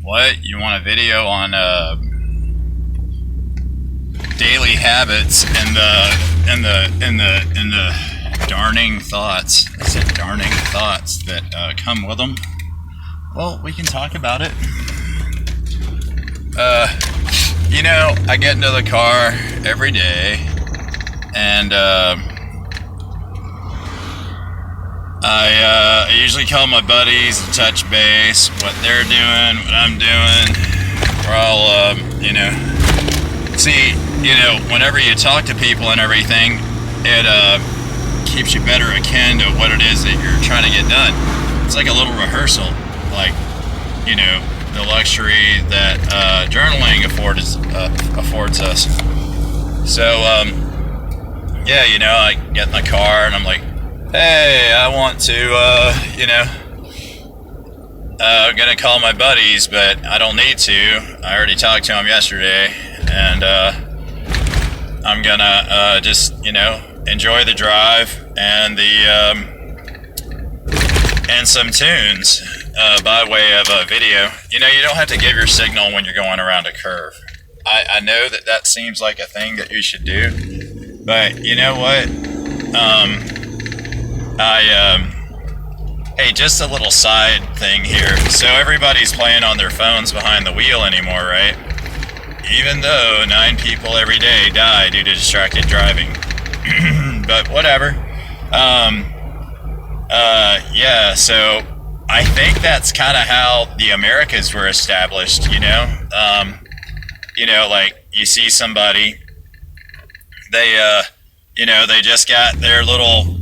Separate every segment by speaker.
Speaker 1: What? You want a video on daily habits and the darning thoughts? I said darning thoughts that come with them. Well, we can talk about it. I get into the car every day, and I usually call my buddies to touch base, what they're doing, what I'm doing. We're all, whenever you talk to people and everything, it keeps you better akin to what it is that you're trying to get done. It's like a little rehearsal, like, the luxury that journaling affords us. So, I get in the car and I'm like, hey, I want to, I'm gonna call my buddies, but I don't need to. I already talked to them yesterday, and I'm gonna just, enjoy the drive and and some tunes by way of a video. You don't have to give your signal when you're going around a curve. I know that seems like a thing that you should do, but you know what? Hey, just a little side thing here. So everybody's playing on their phones behind the wheel anymore, right? Even though 9 people every day die due to distracted driving. But whatever. So I think that's kind of how the Americas were established, like you see somebody, they just got their little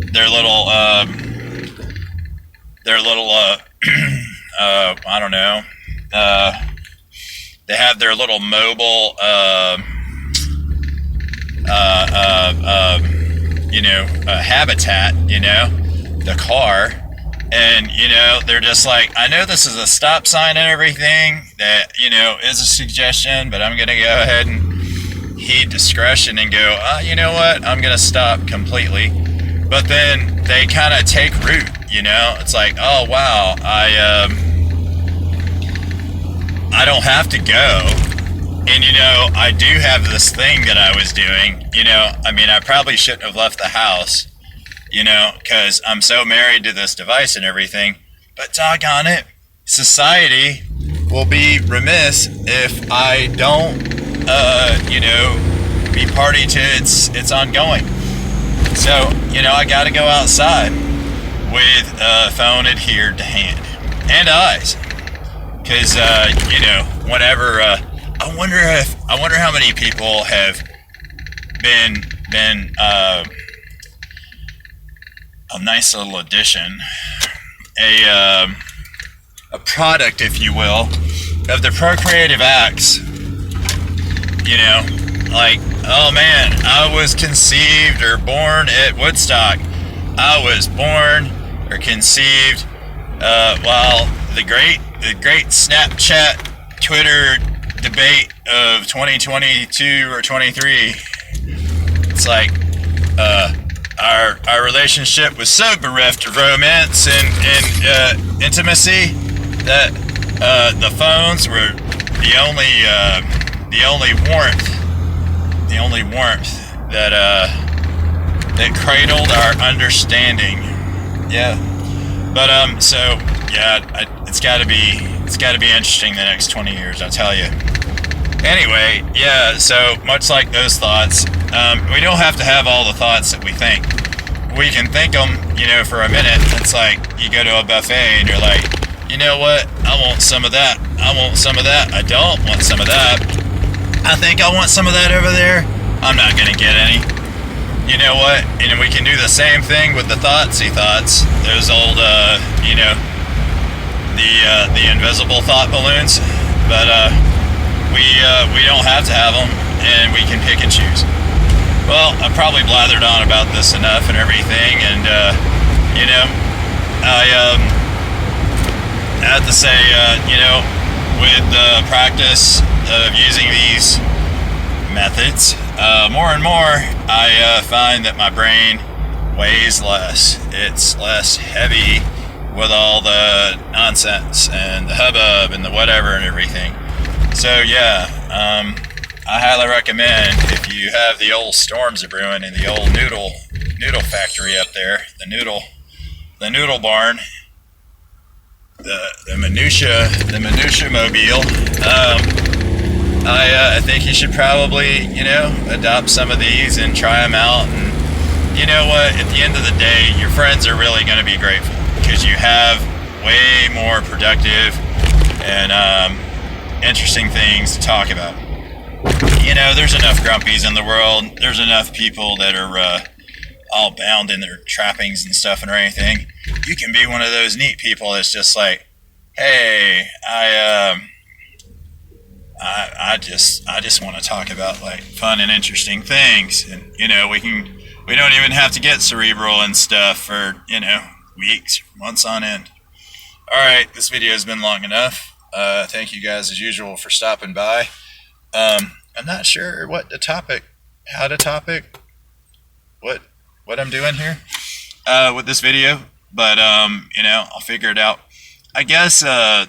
Speaker 1: I don't know, they have their little mobile, habitat, the car, and, they're just like, I know this is a stop sign and everything that, is a suggestion, but I'm going to go ahead and heed discretion and go, you know what, I'm going to stop completely. But then they kind of take root, it's like, oh wow, I don't have to go. And I do have this thing that I was doing, I probably shouldn't have left the house, because I'm so married to this device and everything, but doggone it, society will be remiss if I don't, be party to its ongoing. So, I gotta go outside with a phone adhered to hand and eyes, because whenever I wonder how many people have been a nice little addition, a product, if you will, of the procreative acts. Like, oh man, I was conceived or born at Woodstock. I was born or conceived while the great Snapchat, Twitter debate of 2022 or 23. It's like our relationship was so bereft of romance and intimacy that the phones were the only warmth that cradled our understanding. Yeah, but it's got to be interesting the next 20 years, I'll tell you. Anyway, yeah, so much like those thoughts, we don't have to have all the thoughts that we think. We can think them, for a minute. It's like you go to a buffet and you're like, you know what? I want some of that. I want some of that. I don't want some of that. I think I want some of that over there. I'm not gonna get any. You know what? And we can do the same thing with the thoughtsy thoughts. Those old, the invisible thought balloons. But we don't have to have them, and we can pick and choose. Well, I've probably blathered on about this enough and everything, and I have to say, with the practice of using these methods, more and more, I find that my brain weighs less. It's less heavy with all the nonsense and the hubbub and the whatever and everything. So yeah, I highly recommend, if you have the old storms a brewing in the old noodle factory up there, the noodle barn, the minutia mobile. I think you should probably, adopt some of these and try them out. And you know what? At the end of the day, your friends are really going to be grateful because you have way more productive and interesting things to talk about. There's enough grumpies in the world. There's enough people that are all bound in their trappings and stuff and everything. You can be one of those neat people that's just like, hey, I just want to talk about like fun and interesting things, and we don't even have to get cerebral and stuff for weeks, months on end. All right, this video has been long enough. Thank you guys as usual for stopping by. I'm not sure what I'm doing here with this video, but I'll figure it out. I guess hey,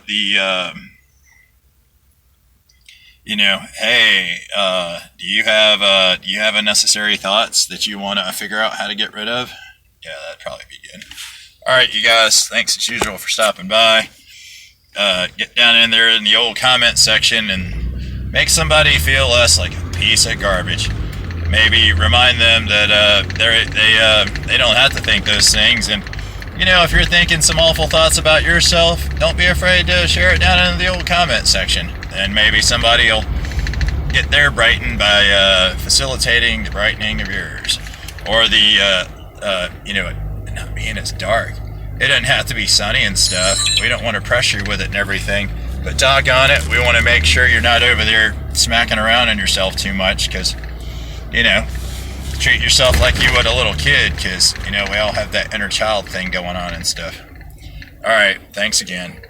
Speaker 1: do you have unnecessary thoughts that you want to figure out how to get rid of? Yeah, that'd probably be good. All right, you guys, thanks as usual for stopping by. Get down in there in the old comment section and make somebody feel less like a piece of garbage. Maybe remind them that they don't have to think those things. And if you're thinking some awful thoughts about yourself, don't be afraid to share it down in the old comment section. And maybe somebody will get their brightened by facilitating the brightening of yours, or the not being as dark. It doesn't have to be sunny and stuff. We don't want to pressure you with it and everything. But doggone it, we want to make sure you're not over there smacking around on yourself too much, because, treat yourself like you would a little kid, because, we all have that inner child thing going on and stuff. All right, thanks again.